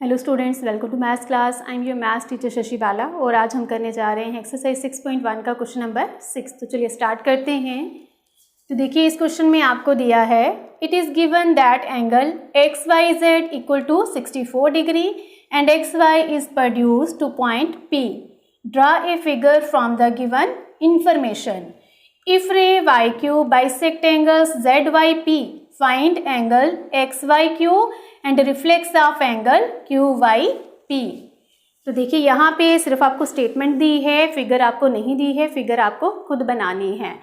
Hello students, welcome to maths class. I am your maths teacher Shashi Bala और आज हम करने जा रहे हैं एक्सरसाइज 6.1 का क्वेश्चन नंबर 6। तो चलिए स्टार्ट करते हैं। तो देखिए इस क्वेश्चन में आपको दिया है it is given that angle X Y Z equal to 64 degree and X Y is produced to point P. Draw a figure from the given information. If ray Y Q bisect angles Z Y P, find angle X Y Q and reflex of angle Q Y P. तो देखिए यहाँ पे सिर्फ आपको statement दी है, figure आपको नहीं दी है, फिगर आपको खुद बनानी है।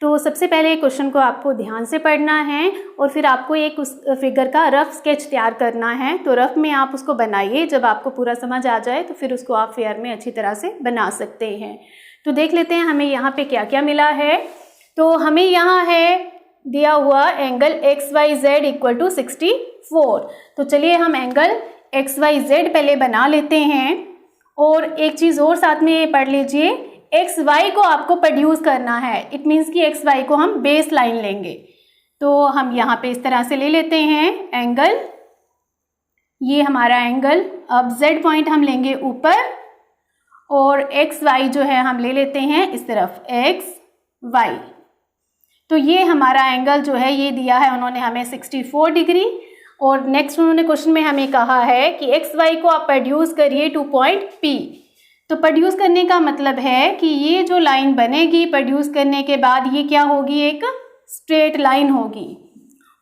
तो सबसे पहले क्वेश्चन को आपको ध्यान से पढ़ना है और फिर आपको एक उस फिगर का रफ स्केच तैयार करना है। तो रफ में आप उसको बनाइए, जब आपको पूरा समझ आ जाए तो फिर उसको आप फेयर में अच्छी तरह से बना सकते हैं। तो देख लेते हैं हमें यहाँ पे क्या क्या मिला है। तो हमें यहाँ है दिया हुआ angle X Y Z equal to 64। तो चलिए हम एंगल एक्स वाई जेड पहले बना लेते हैं। और एक चीज़ और साथ में पढ़ लीजिए, एक्स वाई को आपको प्रोड्यूस करना है। इट मीन्स कि एक्स वाई को हम बेस लाइन लेंगे। तो हम यहाँ पे इस तरह से ले लेते हैं एंगल, ये हमारा एंगल। अब जेड पॉइंट हम लेंगे ऊपर और एक्स वाई जो है हम ले लेते हैं इस तरफ एक्स वाई। तो ये हमारा एंगल जो है ये दिया है उन्होंने हमें 64 डिग्री। और नेक्स्ट उन्होंने क्वेश्चन में हमें कहा है कि एक्स वाई को आप प्रोड्यूस करिए टू पॉइंट पी। तो प्रोड्यूस करने का मतलब है कि ये जो लाइन बनेगी प्रोड्यूस करने के बाद ये क्या होगी, एक स्ट्रेट लाइन होगी।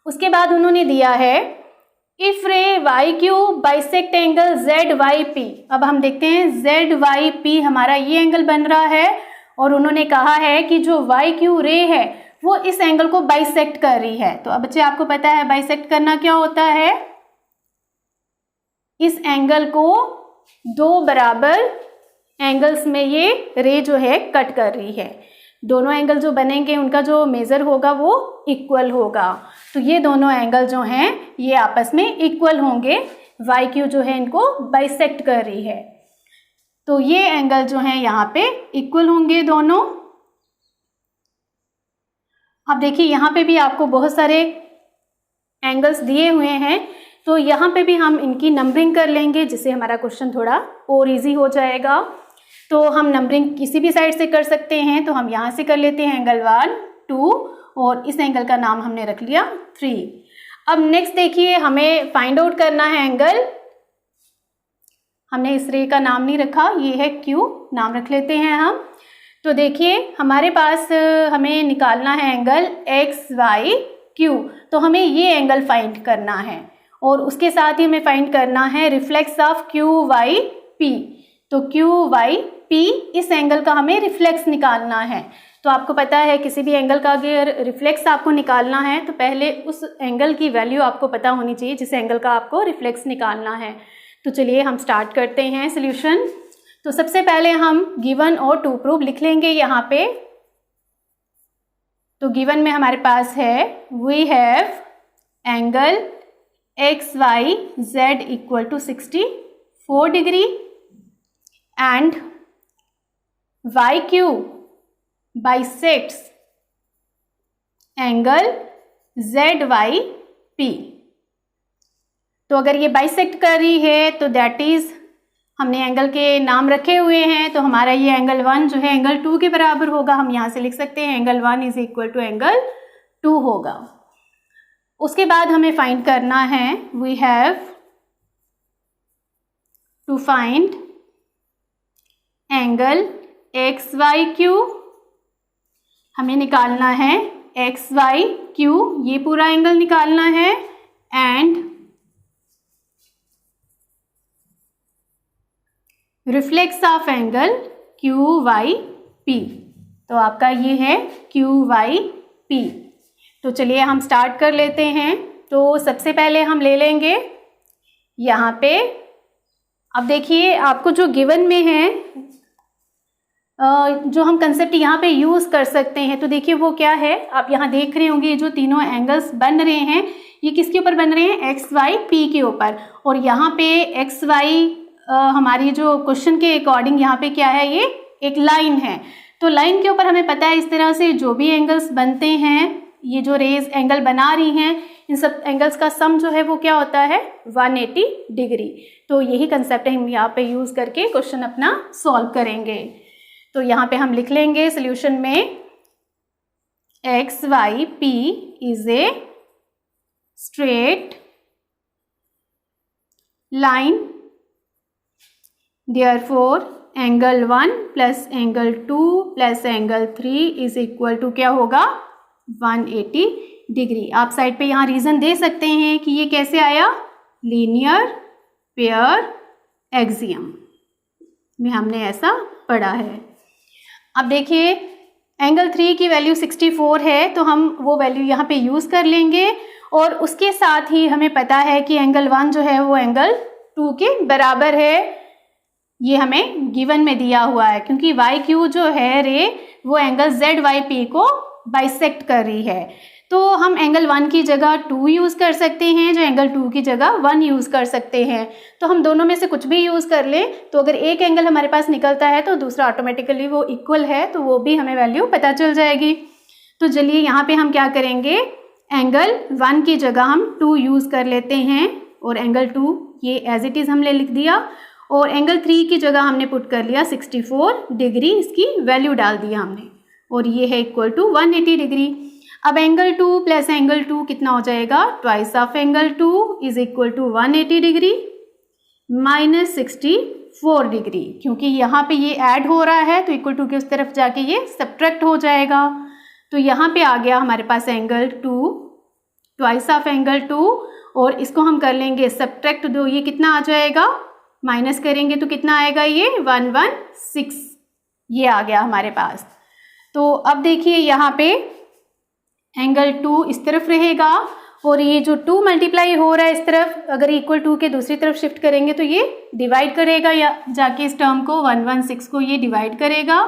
उसके बाद उन्होंने दिया है if ray Y Q bisect angle Z Y P. अब हम देखते हैं जेड वाई पी हमारा ये एंगल बन रहा है और उन्होंने कहा है कि जो वाई क्यू रे है वो इस एंगल को बाइसेक्ट कर रही है। तो अब बच्चे आपको पता है बाइसेक्ट करना क्या होता है, इस एंगल को दो बराबर एंगल्स में ये रे जो है कट कर रही है। दोनों एंगल जो बनेंगे उनका जो मेजर होगा वो इक्वल होगा। तो ये दोनों एंगल जो हैं ये आपस में इक्वल होंगे। वाई क्यू जो है इनको बाइसेक्ट कर रही है, तो ये एंगल जो है यहाँ पे इक्वल होंगे दोनों। अब देखिए यहाँ पे भी आपको बहुत सारे एंगल्स दिए हुए हैं, तो यहाँ पे भी हम इनकी नंबरिंग कर लेंगे जिससे हमारा क्वेश्चन थोड़ा और इजी हो जाएगा। तो हम नंबरिंग किसी भी साइड से कर सकते हैं। तो हम यहाँ से कर लेते हैं एंगल 1 2 और इस एंगल का नाम हमने रख लिया 3। अब नेक्स्ट देखिए हमें फाइंड आउट करना है एंगल। हमने इस रे का नाम नहीं रखा, ये है क्यू, नाम रख लेते हैं हम। तो देखिए हमारे पास हमें निकालना है एंगल एक्स वाई क्यू। तो हमें ये एंगल फाइंड करना है और उसके साथ ही हमें फाइंड करना है reflex of Q Y P. तो क्यू वाई पी इस एंगल का हमें रिफ्लेक्स निकालना है। तो आपको पता है किसी भी एंगल का अगर रिफ्लेक्स आपको निकालना है तो पहले उस एंगल की वैल्यू आपको पता होनी चाहिए जिस एंगल का आपको रिफ्लेक्स निकालना है। तो चलिए हम स्टार्ट करते हैं सॉल्यूशन। तो सबसे पहले हम गिवन और टू प्रूव लिख लेंगे यहाँ पे। तो गिवन में हमारे पास है we have angle X Y Z equal to 64 degree and Y Q bisects angle Z Y P. तो अगर ये बाइसेक्ट कर रही है तो दैट इज हमने एंगल के नाम रखे हुए हैं। तो हमारा ये एंगल 1 जो है एंगल 2 के बराबर होगा। हम यहाँ से लिख सकते हैं angle 1 is equal to angle 2 होगा। उसके बाद हमें फाइंड करना है we have to find angle X Y Q. हमें निकालना है एक्स वाई क्यू, ये पूरा एंगल निकालना है and reflex of angle Q Y P. तो आपका ये है क्यू वाई पी। तो चलिए हम स्टार्ट कर लेते हैं। तो सबसे पहले हम ले लेंगे यहाँ पे, अब देखिए आपको जो गिवन में है जो हम कंसेप्ट यहाँ पे यूज़ कर सकते हैं। तो देखिए वो क्या है, आप यहाँ देख रहे होंगे ये जो तीनों एंगल्स बन रहे हैं ये किसके ऊपर बन रहे हैं, एक्स वाई पी के ऊपर। और यहाँ पे एक्स वाई हमारी जो क्वेश्चन के अकॉर्डिंग यहाँ पे क्या है, ये एक लाइन है। तो लाइन के ऊपर हमें पता है इस तरह से जो भी एंगल्स बनते हैं, ये जो रेज एंगल बना रही हैं इन सब एंगल्स का सम जो है वो क्या होता है 180 डिग्री। तो यही कंसेप्ट हम यहाँ पे यूज़ करके क्वेश्चन अपना सॉल्व करेंगे। तो यहाँ पे हम लिख लेंगे सोल्यूशन में X Y P is a straight line, therefore angle 1 plus angle 2 plus angle 3 is equal to क्या होगा 180 डिग्री। आप साइड पे यहाँ रीज़न दे सकते हैं कि ये कैसे आया, लीनियर पेयर एक्सियम में हमने ऐसा पढ़ा है। अब देखिए एंगल 3 की वैल्यू 64 है, तो हम वो वैल्यू यहाँ पे यूज़ कर लेंगे और उसके साथ ही हमें पता है कि एंगल 1 जो है वो एंगल 2 के बराबर है। ये हमें गिवन में दिया हुआ है क्योंकि वाई क्यू जो है रे वो एंगल जेड वाई पी को बाइसेक्ट कर रही है। तो हम एंगल 1 की जगह 2 यूज़ कर सकते हैं, जो एंगल 2 की जगह 1 यूज़ कर सकते हैं। तो हम दोनों में से कुछ भी यूज़ कर लें, तो अगर एक एंगल हमारे पास निकलता है तो दूसरा ऑटोमेटिकली वो इक्वल है, तो वो भी हमें वैल्यू पता चल जाएगी। तो चलिए यहाँ पे हम क्या करेंगे, एंगल 1 की जगह हम 2 यूज़ कर लेते हैं और एंगल 2 ये एज इट इज़ हमने लिख दिया और एंगल 3 की जगह हमने पुट कर लिया 64 डिग्री, इसकी वैल्यू डाल दिया हमने और ये है इक्वल टू 180 डिग्री। अब एंगल 2 प्लस एंगल 2 कितना हो जाएगा, twice of angle 2 is equal to 180 degree minus 64 degree, क्योंकि यहाँ पे ये ऐड हो रहा है तो इक्वल टू की उस तरफ जाके ये सब्ट्रैक्ट हो जाएगा। तो यहाँ पे आ गया हमारे पास एंगल 2 ट्वाइस ऑफ एंगल 2 और इसको हम कर लेंगे सब्ट्रैक्ट, दो ये कितना आ जाएगा, माइनस करेंगे तो कितना आएगा, ये 116 ये आ गया हमारे पास। तो अब देखिए यहाँ पे एंगल 2 इस तरफ रहेगा और ये जो 2 मल्टीप्लाई हो रहा है इस तरफ, अगर इक्वल टू के दूसरी तरफ शिफ्ट करेंगे तो ये डिवाइड करेगा या जाके इस टर्म को 116 को ये डिवाइड करेगा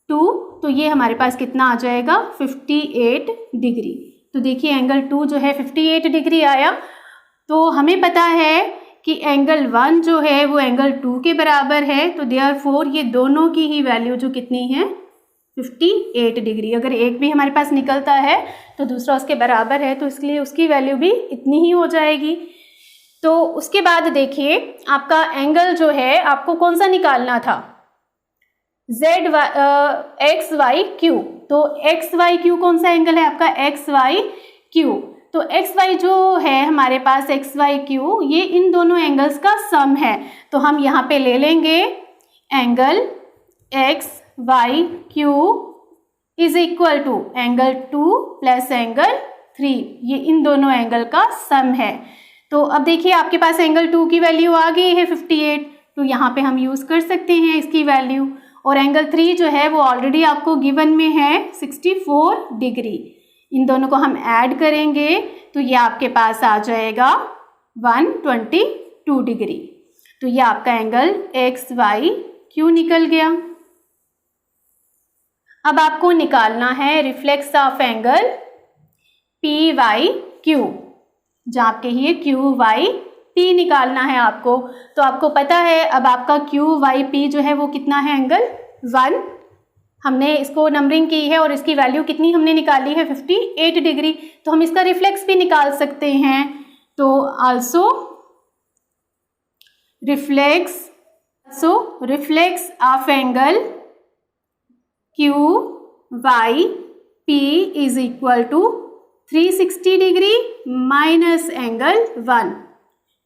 2, तो ये हमारे पास कितना आ जाएगा 58 डिग्री। तो देखिए एंगल 2 जो है 58 डिग्री आया। तो हमें पता है कि एंगल 1 जो है वो एंगल 2 के बराबर है, तो देयरफॉर ये दोनों की ही वैल्यू जो कितनी है 58 डिग्री। अगर एक भी हमारे पास निकलता है तो दूसरा उसके बराबर है, तो इसलिए उसकी वैल्यू भी इतनी ही हो जाएगी। तो उसके बाद देखिए आपका एंगल जो है आपको कौन सा निकालना था, जेड एक्स वाई क्यू। तो एक्स वाई क्यू कौन सा एंगल है आपका, एक्स वाई क्यू। तो एक्स वाई जो है हमारे पास एक्स वाई क्यू, ये इन दोनों एंगल्स का सम है। तो हम यहाँ पे ले लेंगे angle X Y Q is equal to angle 2 plus angle 3, ये इन दोनों एंगल का सम है। तो अब देखिए आपके पास एंगल 2 की वैल्यू आ गई है 58, तो यहाँ पे हम यूज़ कर सकते हैं इसकी वैल्यू। और एंगल 3 जो है वो ऑलरेडी आपको गिवन में है 64 डिग्री। इन दोनों को हम ऐड करेंगे तो ये आपके पास आ जाएगा 122 डिग्री। तो ये आपका एंगल एक्स वाई क्यू निकल गया। अब आपको निकालना है reflex of angle P Y Q, जहाँ पे ये क्यू वाई पी निकालना है आपको। तो आपको पता है अब आपका क्यू वाई पी जो है वो कितना है, एंगल 1। हमने इसको नंबरिंग की है और इसकी वैल्यू कितनी हमने निकाली है 58 डिग्री। तो हम इसका रिफ्लेक्स भी निकाल सकते हैं। तो also reflex of angle Q Y P is equal to 360 degree minus angle 1,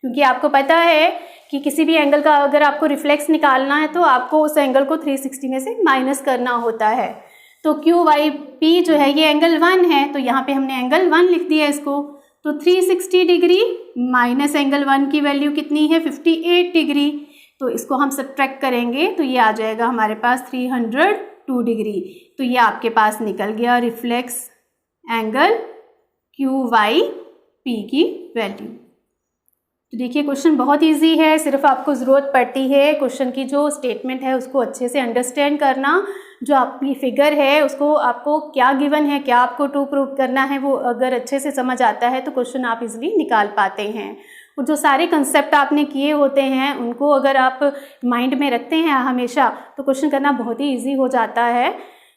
क्योंकि आपको पता है कि किसी भी एंगल का अगर आपको रिफ्लेक्स निकालना है तो आपको उस एंगल को 360 में से माइनस करना होता है। तो क्यू वाई पी जो है ये एंगल 1 है, तो यहाँ पे हमने एंगल 1 लिख दिया इसको। तो 360 डिग्री माइनस एंगल 1 की वैल्यू कितनी है 58 डिग्री। तो इसको हम सब्ट्रैक्ट करेंगे तो ये आ जाएगा हमारे पास 302 डिग्री। तो ये आपके पास निकल गया reflex angle Q Y P की वैल्यू। तो देखिए क्वेश्चन बहुत इजी है, सिर्फ आपको ज़रूरत पड़ती है क्वेश्चन की जो स्टेटमेंट है उसको अच्छे से अंडरस्टैंड करना। जो आपकी फिगर है उसको आपको क्या गिवन है, क्या आपको टू प्रूव करना है, वो अगर अच्छे से समझ आता है तो क्वेश्चन आप इजीली निकाल पाते हैं। और जो सारे कंसेप्ट आपने किए होते हैं उनको अगर आप माइंड में रखते हैं हमेशा, तो क्वेश्चन करना बहुत ही ईजी हो जाता है।